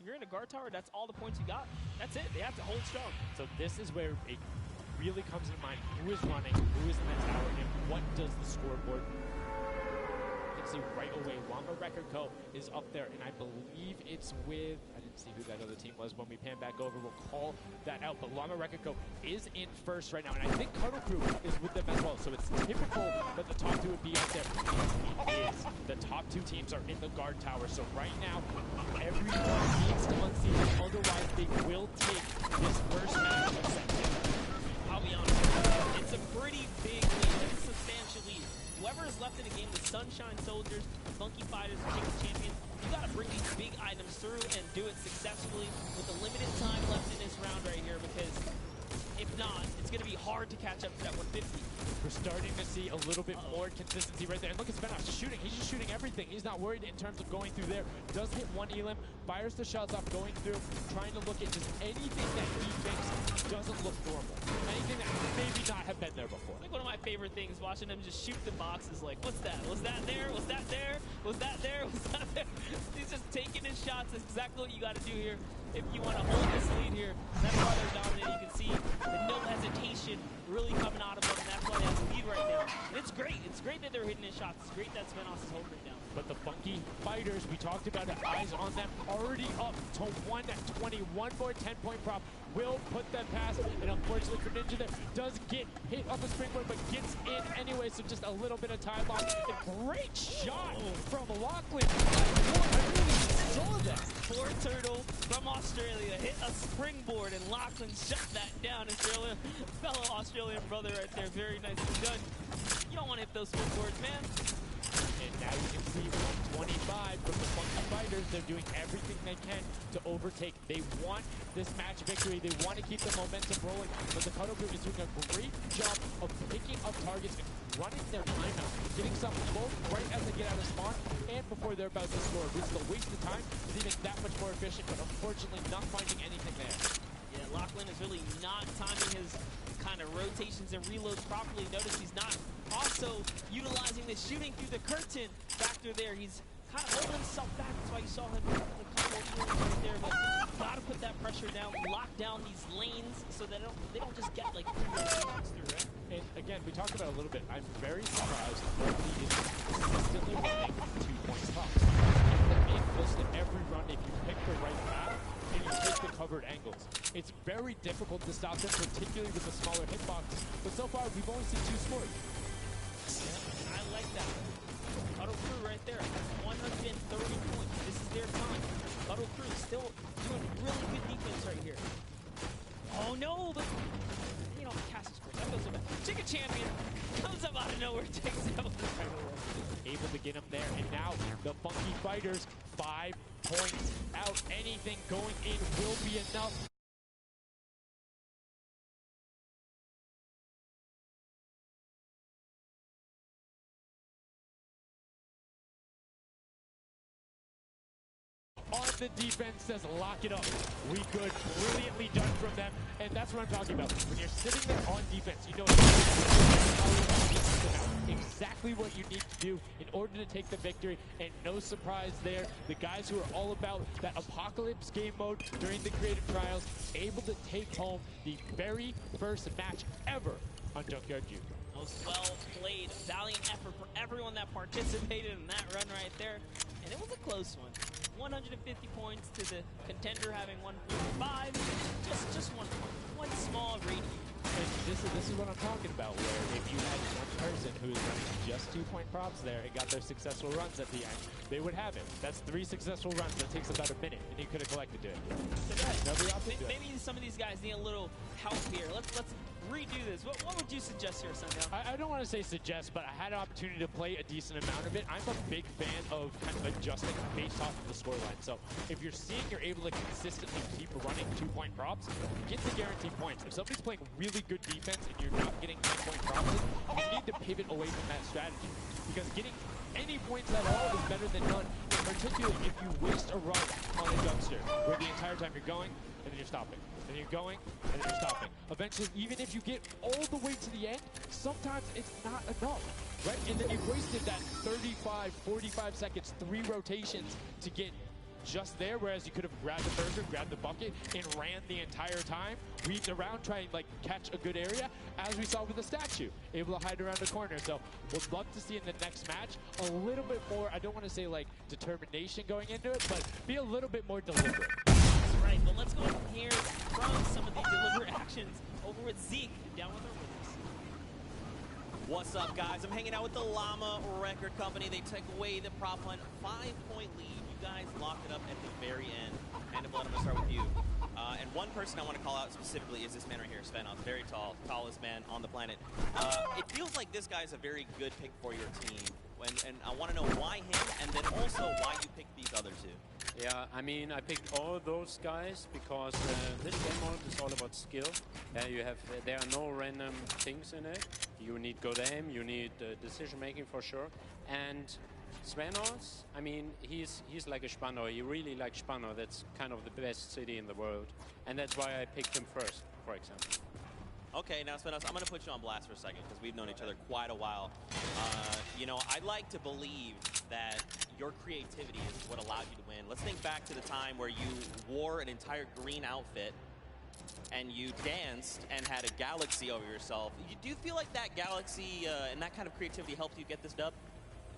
you're in a guard tower, that's all the points you got. That's it. They have to hold strong. So this is where it really comes into mind who is running, who is in the tower, and what does the scoreboard. You can see right away, Llama Record Co. is up there, and I believe it's with, I didn't see who that other team was. When we pan back over, we'll call that out. But Llama Record Co. is in first right now, and I think Cuddle Crew is with them as well. So it's typical that the top two would be up there. It is. The top two teams are in the guard tower. So right now, everyone needs to unseat it. Otherwise, they will take this first match. I'll be honest, it's a pretty big lead. It's a substantial lead. Whoever is left in the game, the Sunshine Soldiers, the Funky Fighters, the King's Champions, you gotta bring these big items through and do it successfully with the limited time left in this round right here, because if not, it's gonna be hard to catch up to that 150. We're starting to see a little bit more consistency right there. And look at Svenos shooting. He's just shooting everything. He's not worried in terms of going through there. Does hit one elim, fires the shots off going through, trying to look at just anything that he thinks doesn't look normal. Anything that maybe not have been there before. Like one of my favorite things, watching him just shoot the boxes like, what's that? Was that there? Was that there? Was that there? Was that there? He's just taking his shots. That's exactly what you got to do here if you want to hold this lead here. That's why they're dominating. You can see the no hesitation really coming out of them, and that's why they have the lead right now. And it's great. It's great that they're hitting his shots. It's great that Svenos is holding it down. But the Funky Fighters, we talked about it, eyes on them, already up to 120. One more 10-point prop will put them past. And unfortunately for Ninja there, does get hit on the springboard, but gets in anyway, so just a little bit of time loss. A great shot from Lachlan. I really saw that. Poor Turtle from Australia hit a springboard, and Lachlan shut that down. His fellow Australian brother right there. Very nicely done. You don't want to hit those springboards, man. And now you can see 125 from the Funky Fighters. They're doing everything they can to overtake. They want this match victory. They want to keep the momentum rolling. But the Cuddle Group is doing a great job of picking up targets and running their timeout, getting something both right as they get out of spawn and before they're about to score. This is a waste of time. It's even that much more efficient, but unfortunately not finding anything there. Yeah, Lachlan is really not timing his kind of rotations and reloads properly. Notice he's not also utilizing the shooting through the curtain factor there. He's kind of holding himself back. That's why you saw him a couple of units right there. But gotta put that pressure down, lock down these lanes so that they don't just get like 3 rotations through, right? And again, we talked about it a little bit. I'm very surprised nobody is consistently running 2-point tops. In close to every run, if you pick the right path and you take the covered angles, it's very difficult to stop them, particularly with the smaller hitbox. But so far, we've only seen 2 scores. Yeah, I like that. Cuddle Crew right there has 130 points. This is their time. Cuddle Crew still doing really good defense right here. Oh no, but you know, cast is that goes so bad. Chicken Champion comes up out of nowhere, takes out the right away. Able to get him there, and now the Funky Fighters 5 points out. Anything going in will be enough. On the defense says lock it up. We good. Brilliantly done from them. And that's what I'm talking about. When you're sitting there on defense, you know exactly what you need to do in order to take the victory. And no surprise there. The guys who are all about that apocalypse game mode during the creative trials, able to take home the very first match ever on Junkyard Junior. Most well played, valiant effort for everyone that participated in that run right there. And it was a close one. 150 points to the contender having 145. Just one small radius. And this is what I'm talking about, where if you had one person who was running just 2-point props there and got their successful runs at the end, they would have it. That's 3 successful runs. That takes about a minute, and you could have collected it. Maybe some of these guys need a little help here. Let's redo this. What would you suggest here, Sundown? I don't want to say suggest, but I had an opportunity to play a decent amount of it. I'm a big fan of kind of adjusting based off of the scoreline. So if you're seeing you're able to consistently keep running 2-point props, get the guaranteed points. If somebody's playing really good defense and you're not getting 10-point props, you need to pivot away from that strategy. Because getting any points at all is better than none, in particular if you waste a run on a dumpster, where the entire time you're going, and then you're stopping. And you're going, and then you're stopping. Eventually, even if you get all the way to the end, sometimes it's not enough, right? And then you've wasted that 35, 45 seconds, 3 rotations to get just there, whereas you could have grabbed the burger, grabbed the bucket, and ran the entire time, weaved around, trying to like catch a good area, as we saw with the statue, able to hide around the corner. So we'd love to see in the next match a little bit more, I don't want to say like determination going into it, but be a little bit more deliberate. That's right, but let's go ahead and hear from some of the deliberate actions over with Zeke down with our winners. What's up, guys? I'm hanging out with the Llama Record Company. They took away the prop hunt 5-point lead. You guys locked it up at the very end. And I'm going to start with you. And one person I want to call out specifically is this man right here, Svenos. Very tall, tallest man on the planet. It feels like this guy is a very good pick for your team. And I want to know why him, and then also why you picked these other two. Yeah, I mean, I picked all those guys because this game mode is all about skill. There are no random things in it. You need good aim, you need decision making for sure. And Svenos, I mean, he's like a Spandau. He really likes Spandau. That's kind of the best city in the world. And that's why I picked him first, for example. Okay, now Svenos, I'm going to put you on blast for a second because we've known each other quite a while. You know, I'd like to believe that your creativity is what allowed you to win. Let's think back to the time where you wore an entire green outfit and you danced and had a galaxy over yourself. Do you feel like that galaxy and that kind of creativity helped you get this dub?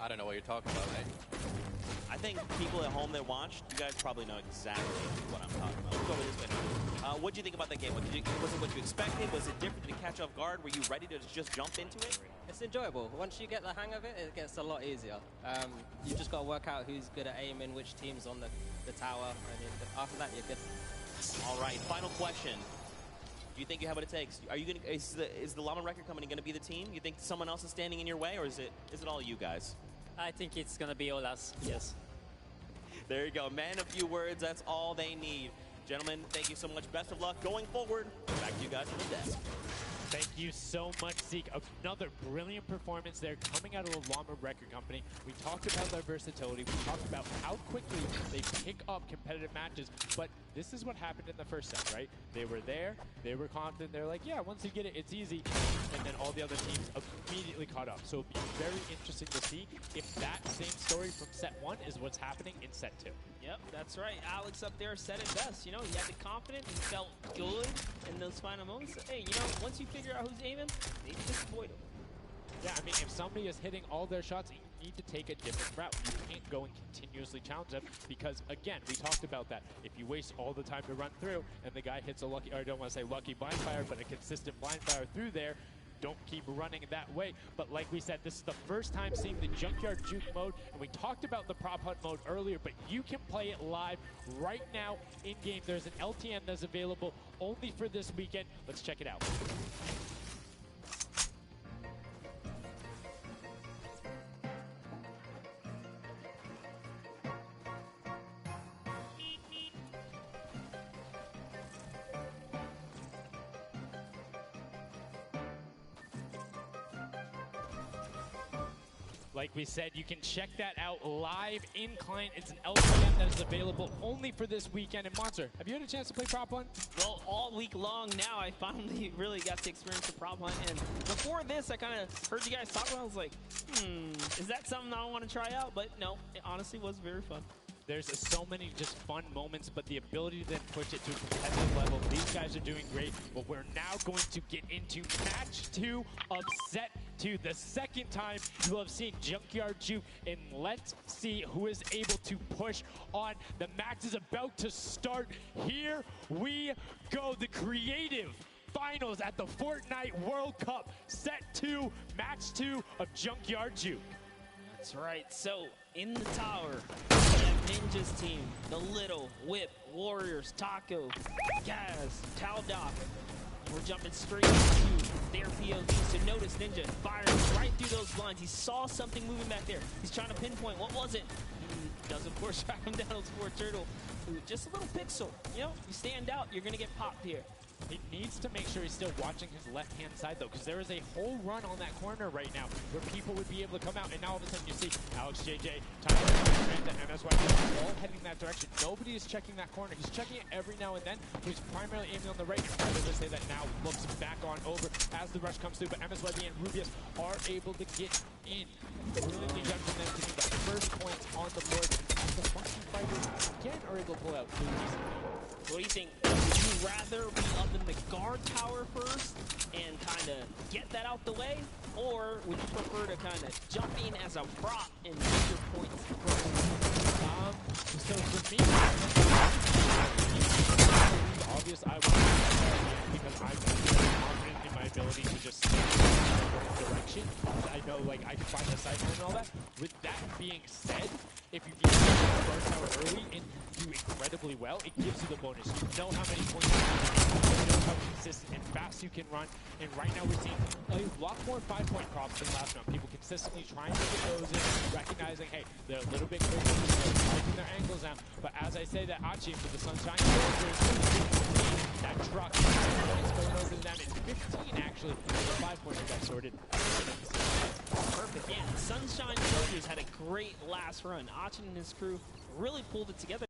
I don't know what you're talking about, mate. I think people at home that watched, you guys probably know exactly what I'm talking about. Let's go with this way. What did you think about that game? Was it what you expected? Was it different? Did it catch off guard? Were you ready to just jump into it? It's enjoyable. Once you get the hang of it, it gets a lot easier. You've just got to work out who's good at aiming, which team's on the tower, and after that, you're good. All right, final question. Do you think you have what it takes? Are you gonna? Is the Llama Record Company going to be the team? You think someone else is standing in your way, or is it all you guys? I think it's going to be all us, yes. There you go. Man, a few words. That's all they need. Gentlemen, thank you so much. Best of luck going forward. Back to you guys on the desk. Thank you so much, Zeke. Another brilliant performance there coming out of the Llama Record Company. We talked about their versatility. We talked about how quickly they pick up competitive matches. But this is what happened in the first set, right? They were there. They were confident. They're like, yeah, once you get it, it's easy. And then all the other teams immediately caught up. So it'll be very interesting to see if that same story from set 1 is what's happening in set 2. Yep, that's right. Alex up there said it best. You know, he had the confidence and felt good in those final moments. Hey, you know, once you figure out who's aiming, they just avoid him. Yeah, I mean, if somebody is hitting all their shots, you need to take a different route. You can't go and continuously challenge them because, again, we talked about that. If you waste all the time to run through and the guy hits a lucky, or I don't want to say lucky blind fire, but a consistent blind fire through there, don't keep running that way. But like we said, this is the first time seeing the Junkyard Juke mode, and we talked about the prop hunt mode earlier, but you can play it live right now in-game. There's an LTN that's available only for this weekend. Let's check it out. Like we said, you can check that out live in client. It's an LTM that is available only for this weekend. And Monster, have you had a chance to play Prop Hunt? Well, all week long now, I finally really got to experience the prop hunt. And before this, I kind of heard you guys talk about it. I was like, is that something I want to try out? But no, it honestly was very fun. There's so many just fun moments, but the ability to then push it to a competitive level, these guys are doing great. But we're now going to get into match 2 of set 2. The second time you have seen Junkyard Juke, and let's see who is able to push on. The match is about to start. Here we go. The creative finals at the Fortnite World Cup. Set 2, match 2 of Junkyard Juke. That's right. So in the tower, we have Ninja's team, the Little, Whip, Warriors, Taco, Gaz, Taldoc. We're jumping straight into their POV. So notice Ninja firing right through those blinds. He saw something moving back there. He's trying to pinpoint. What was it? He does, of course, track him down with Sport Turtle. Just a little pixel. You know, you stand out, you're going to get popped here. He needs to make sure he's still watching his left-hand side, though, because there is a whole run on that corner right now where people would be able to come out, and now all of a sudden you see Alex JJ, Tyler, and MSY all heading that direction. Nobody is checking that corner. He's checking it every now and then. He's primarily aiming on the right. I would say that now looks back on over as the rush comes through, but MSYB and Rubius are able to get in. Brilliantly done from them to do that. first points on the board. The Funky Fighters again are able to pull out 2 decent lead. What do you think? Would you rather be up in the guard tower first and kind of get that out the way? Or would you prefer to kind of jump in as a prop and get your points first? So for me, obvious I want to because I'm confident in my ability to just stay in the direction. I know like I can find the cycle and all that. With that being said, if you get the guard tower early and do incredibly well, it gives you the bonus. You know how many points you can, you know how consistent and fast you can run. And right now we're seeing a lot more 5-point props than last round. People consistently trying to get those in, recognizing, hey, they're a little bit quicker, taking their angles out. But as I say that, Achi for the Sunshine Soldiers, that truck is going over to them in 15 actually. The 5-pointer got sorted. Perfect. Yeah, Sunshine Soldiers had a great last run. Achin and his crew really pulled it together.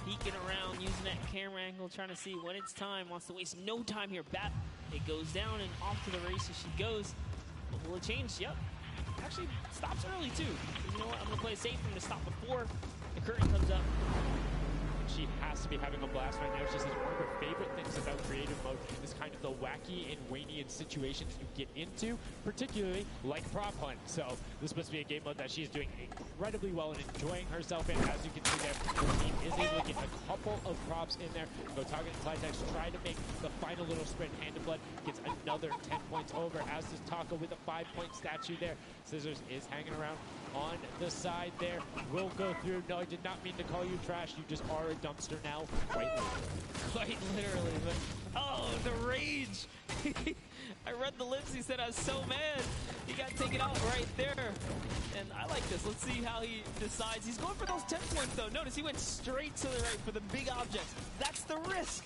Peeking around, using that camera angle, trying to see when it's time. Wants to waste no time here. Bat, it goes down and off to the races she goes. But will it change? Yep. Actually, stops early too. You know what? I'm gonna play it safe. I'm gonna stop before the curtain comes up. She has to be having a blast right now. She says one of her favorite things about creative mode is kind of the wacky and Waynian situations you get into, particularly like prop hunt. So this must be a game mode that she's doing incredibly well and enjoying herself in. As you can see there, the team is able to get a couple of props in there. Go target Clytex, try to make the final little sprint. Hand of Blood gets another 10 points over, as does Taka with a 5-point statue there. Scissors is hanging around on the side there. Will go through. No, I did not mean to call you trash. You just are a dumpster now. Quite literally. Quite literally, but oh, the rage. I read the lips. He said, I was so mad. He got taken out right there. And I like this. Let's see how he decides. He's going for those 10 points, though. Notice he went straight to the right for the big objects. That's the risk.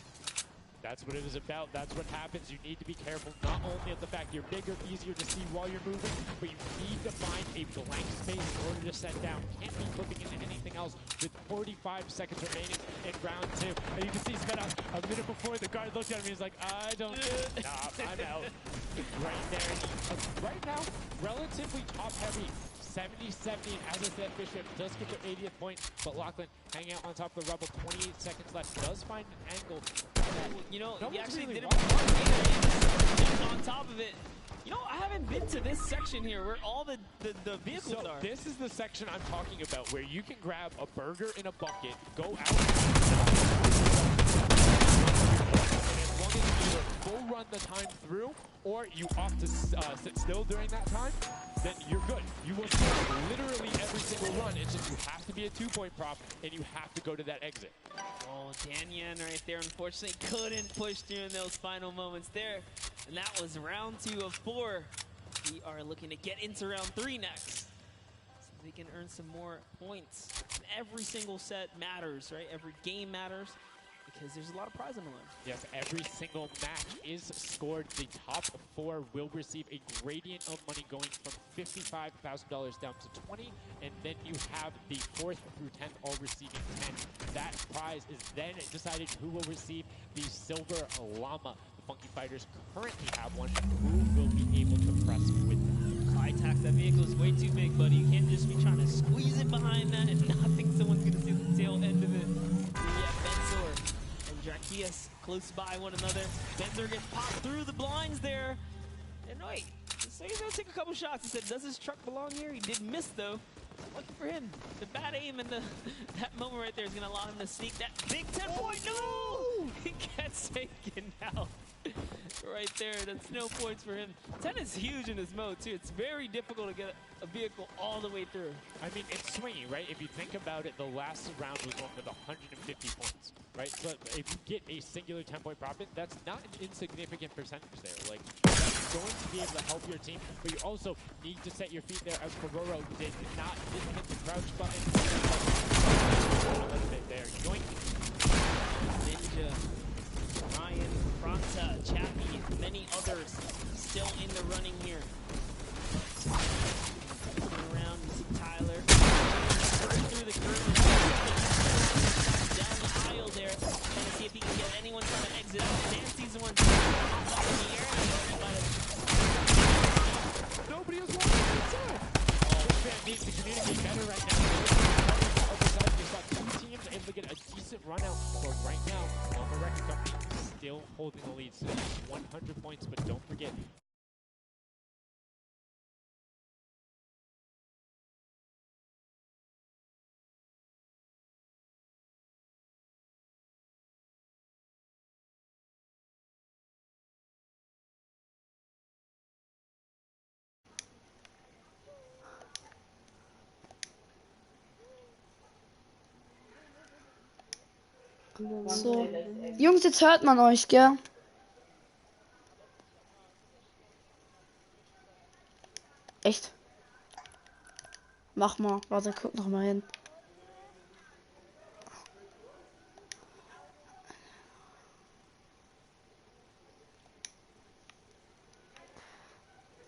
That's what it is about. That's what happens. You need to be careful not only of the fact you're bigger, easier to see while you're moving, but you need to find a blank space in order to set down. Can't be flipping into anything else with 45 seconds remaining in round 2. And you can see Sped out a minute before the guard looked at him. He's like, I don't, nah, I'm out. Right there. Right now, relatively top heavy. 70-70, and as I said, Bishop does get their 80th point, but Lachlan hanging out on top of the rubble, 28 seconds left, does find an angle. You know, No he one's actually really did watching. it on top of it. You know, I haven't been to this section here where all the vehicles So are. this is the section I'm talking about, where you can grab a burger in a bucket, go out, as long as you either full run the time through, or you opt to sit still during that time, then you're good. You will score literally every single run. It's just you have to be a 2-point prop, and you have to go to that exit. Oh, Danyan right there, unfortunately, couldn't push through in those final moments there. And that was round 2 of 4. We are looking to get into round 3 next. So they can earn some more points. Every single set matters, right? Every game matters because there's a lot of prize on the line. Yes, every single match is scored. The top 4 will receive a gradient of money going from $55,000 down to 20, and then you have the 4th through 10th all receiving 10. That prize is then decided who will receive the silver llama. The Funky Fighters currently have one. Who will be able to press with them? High tax, that vehicle is way too big, buddy. You can't just be trying to squeeze it behind that and not think someone's going to see the tail end of it. Yeah, Benzor and Drakias close by one another. Benzor gets popped through the blinds there. And wait, so he's going to take a couple shots. He said, does his truck belong here? He did miss, though. Lucky for him. The bad aim and that moment right there is going to allow him to sneak that big 10-point. No! He gets taken out. Right there, that's no points for him. 10 is huge in this mode, too. It's very difficult to get a vehicle all the way through. I mean, it's swingy, right? If you think about it, the last round was one with 150 points, right? So if you get a singular 10-point profit, that's not an insignificant percentage there. Like, that's going to be able to help your team, but you also need to set your feet there, as Ferroro didn't hit the crouch button. A little bit there. Yoink. Ninja, Ryan, Fronta, Chappie, many others still in the running here. Looking around, you see Tyler through the curtain, down the aisle there, trying to see if he can get anyone trying to exit out. Nancy's the one hop up in the air. Nobody is watching inside. Oh, fan needs to communicate better right now. You've got 2 teams able to get a decent run out, but right now, on the record company still holding the lead. So 100 points, but don't forget. So. Jungs, jetzt hört man euch, gell? Echt? Mach mal. Warte, guck noch mal hin.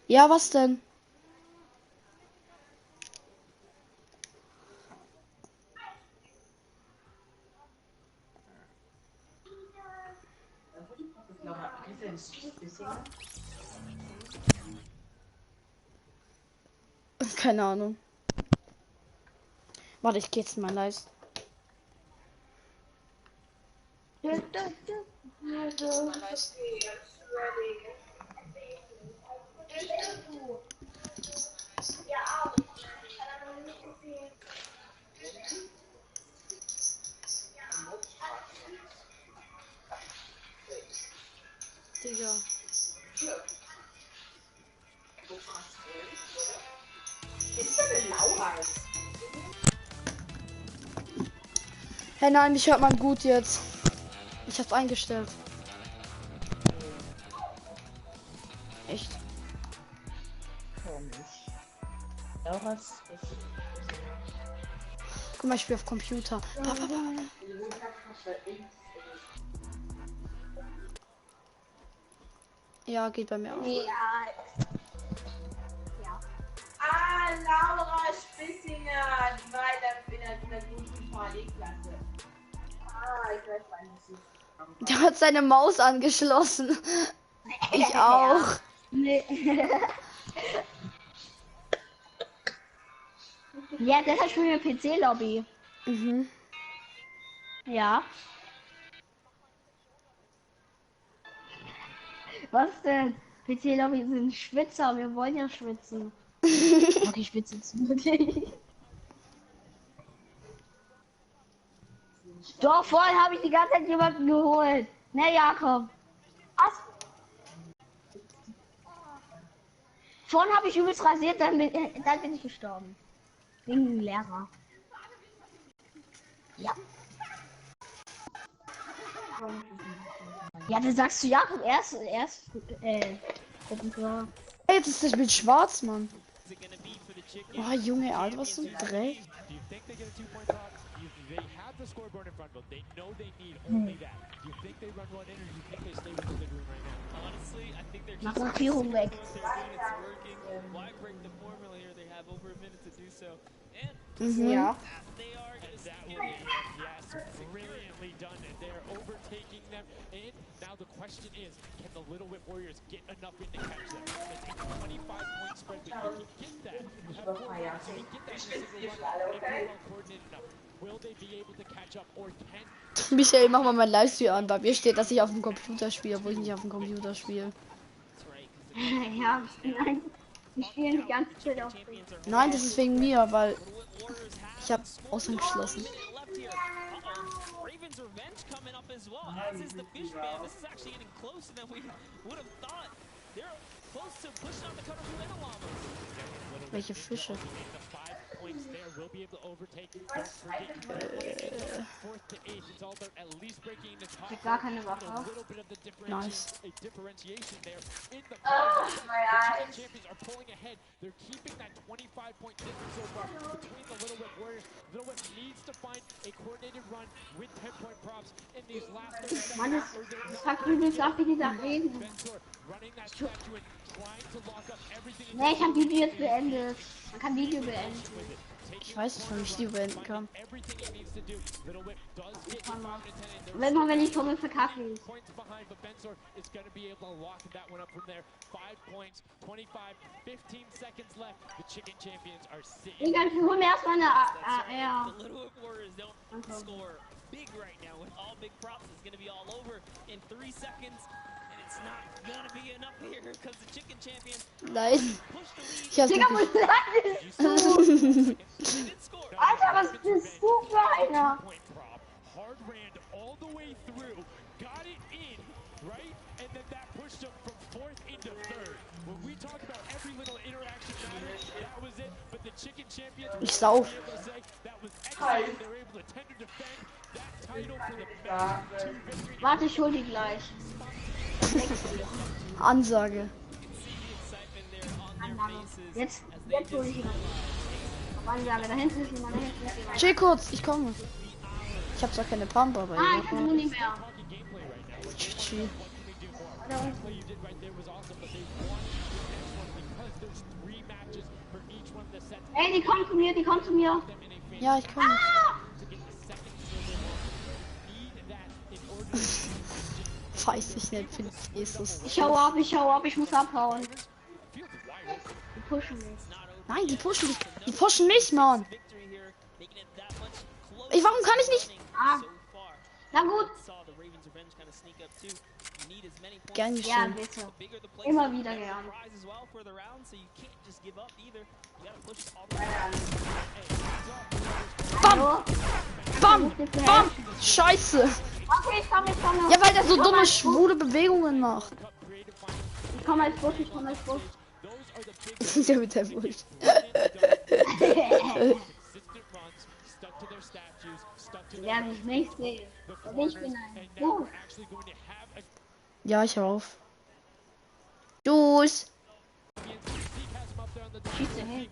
Ja, was denn? Keine Ahnung. Warte, ich geh jetzt mal leise. Digga. Hey, nein, mich hört man gut jetzt. Ich hab's eingestellt. Echt? Guck mal, ich spiele auf Computer. Ja, geht bei mir auch. Ja. Ah, Laura Spissinger, die war in der guten Parallelklasse. Ah, ich weiß nicht. Der hat seine Maus angeschlossen. Ich auch. Nee. Ja, deshalb spielen wir PC-Lobby. Mhm. Ja. Was denn? PC-Lobby sind Schwitzer, wir wollen ja schwitzen. Okay, ich schwitze jetzt wirklich. Doch, vorhin habe ich die ganze Zeit jemanden geholt. Ne, Jakob? Was? Vorhin habe ich übelst rasiert, dann bin ich gestorben. Wegen dem Lehrer. Ja. Ja, dann sagst du Jakob erst Gruppenführer. Hey, jetzt ist das Bild schwarz, Mann. Oh, Junge, Alter, was zum Dreck. Mach Markierung weg. Mhm. Ja. Brilliantly done, and they're overtaking them. And now the question is, can the Little Whip Warriors get enough in to catch them? That's a 25-point spread, but you can get that. You have 4 rounds, so you can get that in a single run if you're well coordinated enough. Will they be able to catch up, or can... Michael, mach mal mein Livestream an. Bei mir steht, dass ich auf dem Computer spiele, obwohl ich nicht auf dem Computer spiele. Ja, nein. Ich spiele die ganze Zeit auf. Nein, das ist wegen mir, weil ich habe ausgeschlossen. Raven's Revenge coming up as well, as is the Fish Band. This is actually getting closer than we would have thought. They're close to pushing on the cutter from Llama. Welche Fische? Ich hab gar keine Waffe. Nice. My eyes. They're keeping that 25-point difference so far between the Little Whip Warriors. Little Whip needs to find a coordinated run with 10-point props in these last 30 seconds. Mann, das packt übelst ab, wie die da reden. Ne, ich hab Video jetzt beendet. Man kann Video beenden. Ich weiß nicht, wann ich die beenden kann. Wenn ich komme, verkacke ich. Egal, wir holen erstmal eine AR. Big right now with all big props. It's going to be all over in 3 seconds. And it's not going to be enough here because the chicken champion Nein. Ich hab's Digga, nicht. was sagst du? Alter, was bist du für einer? Hard ran all the way through, got it in, right? And then that pushed him from 4th into 3rd. When we talk about every little interaction matters, that was it. But the chicken champions were sauf. able to say that was excellent. They were able to tender defend that title for the best 2 victory. Warte, ich hol die gleich. Ansage. Jetzt hol ich ihn. Ansage, da hinten ist jemand, Chill kurz, ich komme. Ich hab zwar keine Pump, aber Ah, ich kann nur nicht mehr. Chill. Ey, die kommt zu mir, die kommt zu mir. Ja, ich komme. Ah! Weiß ich nicht, finde Jesus. Ich hau ab, ich muss abhauen. Die pushen mich. Nein, die pushen dich. Die pushen mich, Mann. Warum kann ich nicht? Ah. Na gut. Gern Ja, geschehen. bitte. Immer wieder gern. Bam! Bam! Bam! Scheiße! Okay, ich komme. Ja, weil der so dumme, schwule Bewegungen macht. Ich komme als Bus. Der mit der Wurst. Die werden mich nicht sehen. Und ich bin ein Bus. Ja, ich hör auf. Tschüss. Schieße hin.